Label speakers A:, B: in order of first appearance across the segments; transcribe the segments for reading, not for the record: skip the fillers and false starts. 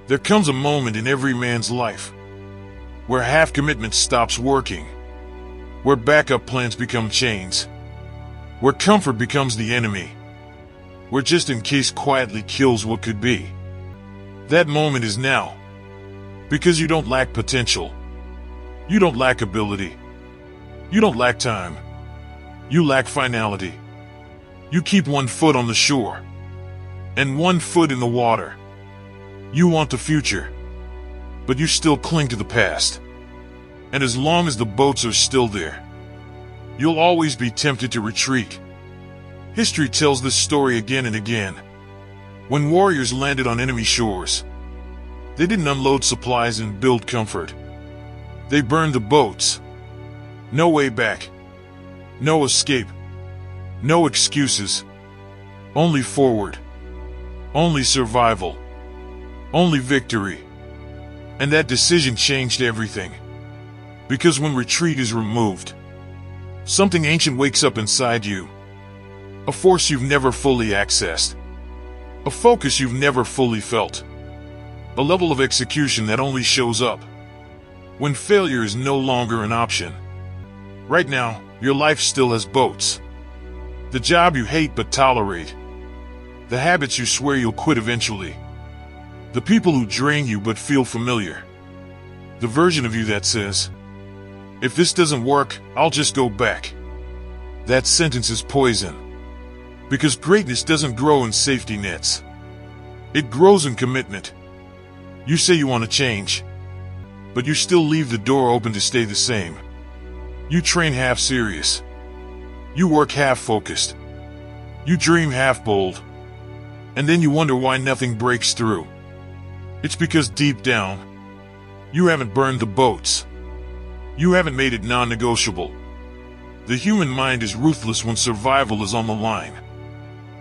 A: There comes a moment in every man's life where half commitment stops working, where backup plans become chains, where comfort becomes the enemy, where just in case quietly kills what could be. That moment is now, because you don't lack potential. You don't lack ability. You don't lack time. You lack finality. You keep one foot on the shore and one foot in the water. You want the future, but you still cling to the past. And as long as the boats are still there, you'll always be tempted to retreat. History tells this story again and again. When warriors landed on enemy shores, they didn't unload supplies and build comfort. They burned the boats. No way back. No escape. No excuses. Only forward. Only survival. Only victory. And that decision changed everything. Because when retreat is removed, something ancient wakes up inside you. A force you've never fully accessed. A focus you've never fully felt. A level of execution that only shows up when failure is no longer an option. Right now, your life still has boats. The job you hate but tolerate. The habits you swear you'll quit eventually. The people who drain you but feel familiar. The version of you that says, "If this doesn't work, I'll just go back." That sentence is poison. Because greatness doesn't grow in safety nets. It grows in commitment. You say you want to change, but you still leave the door open to stay the same. You train half serious. You work half focused. You dream half bold. And then you wonder why nothing breaks through. It's because deep down, you haven't burned the boats. You haven't made it non-negotiable. The human mind is ruthless when survival is on the line.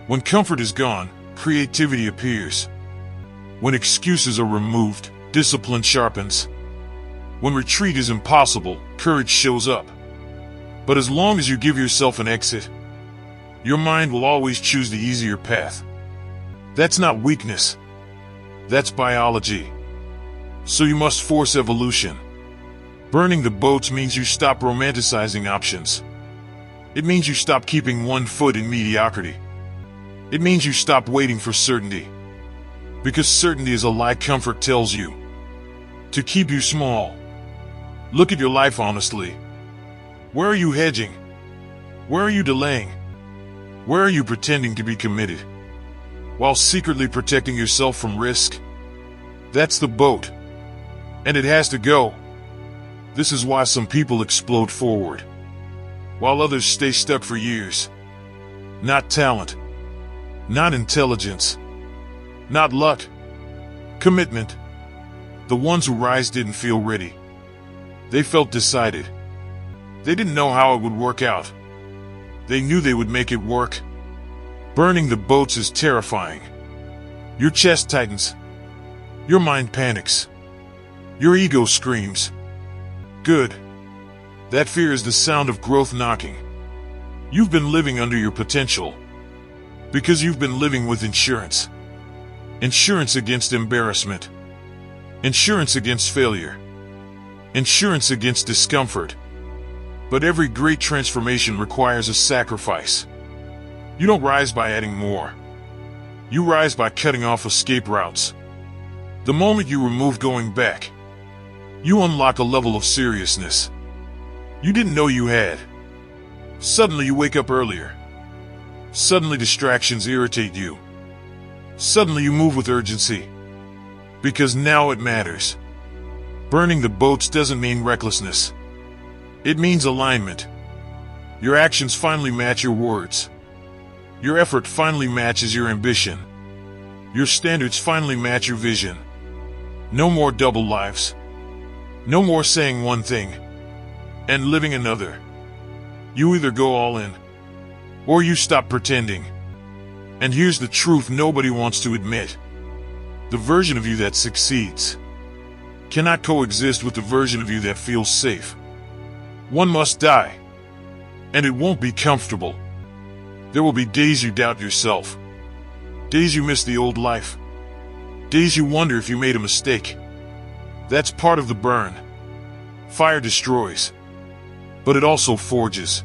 A: When comfort is gone, creativity appears. When excuses are removed, discipline sharpens. When retreat is impossible, courage shows up. But as long as you give yourself an exit, your mind will always choose the easier path. That's not weakness. That's biology. So you must force evolution. Burning the boats means you stop romanticizing options. It means you stop keeping one foot in mediocrity. It means you stop waiting for certainty. Because certainty is a lie comfort tells you. To keep you small. Look at your life honestly. Where are you hedging? Where are you delaying? Where are you pretending to be committed, while secretly protecting yourself from risk? That's the boat. And it has to go. This is why some people explode forward, while others stay stuck for years. Not talent. Not intelligence. Not luck. Commitment. The ones who rise didn't feel ready. They felt decided. They didn't know how it would work out. They knew they would make it work. Burning the boats is terrifying. Your chest tightens. Your mind panics. Your ego screams. Good. That fear is the sound of growth knocking. You've been living under your potential. Because you've been living with insurance. Insurance against embarrassment. Insurance against failure. Insurance against discomfort. But every great transformation requires a sacrifice. You don't rise by adding more. You rise by cutting off escape routes. The moment you remove going back, you unlock a level of seriousness you didn't know you had. Suddenly you wake up earlier. Suddenly distractions irritate you. Suddenly you move with urgency. Because now it matters. Burning the boats doesn't mean recklessness. It means alignment. Your actions finally match your words. Your effort finally matches your ambition. Your standards finally match your vision. No more double lives. No more saying one thing and living another. You either go all in, or you stop pretending. And here's the truth nobody wants to admit. The version of you that succeeds cannot coexist with the version of you that feels safe. One must die, and it won't be comfortable. There will be days you doubt yourself, days you miss the old life, Days you wonder if you made a mistake. That's part of the burn. Fire destroys, but it also forges.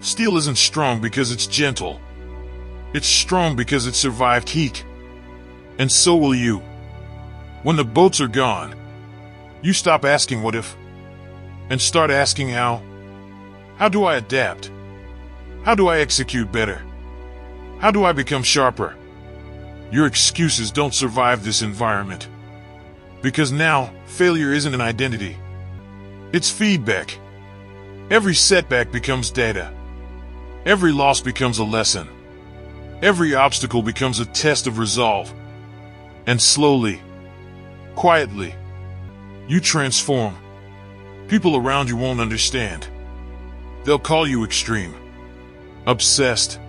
A: Steel isn't strong because it's gentle. It's strong because it survived heat. And so will you. When the boats are gone, you stop asking what if, and start asking how. How do I adapt? How do I execute better? How do I become sharper? Your excuses don't survive this environment. Because now, failure isn't an identity. It's feedback. Every setback becomes data. Every loss becomes a lesson. Every obstacle becomes a test of resolve. And slowly, quietly, you transform. People around you won't understand. They'll call you extreme, obsessed,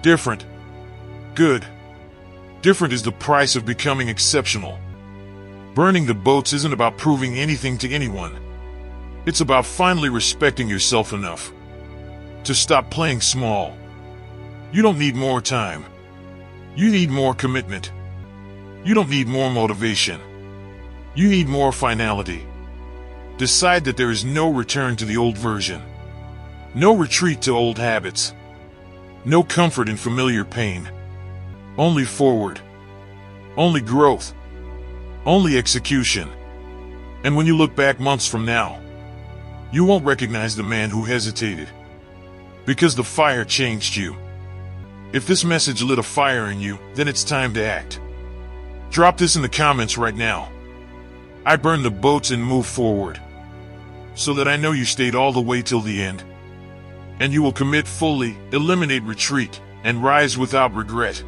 A: different, good. Different is the price of becoming exceptional. Burning the boats isn't about proving anything to anyone. It's about finally respecting yourself enough to stop playing small. You don't need more time. You need more commitment. You don't need more motivation. You need more finality. Decide that there is no return to the old version. No retreat to old habits. No comfort in familiar pain. Only forward. Only growth. Only execution. And when you look back months from now, you won't recognize the man who hesitated. Because the fire changed you. If this message lit a fire in you, then it's time to act. Drop this in the comments right now. I burned the boats and moved forward. So that I know you stayed all the way till the end. And you will commit fully, eliminate retreat, and rise without regret.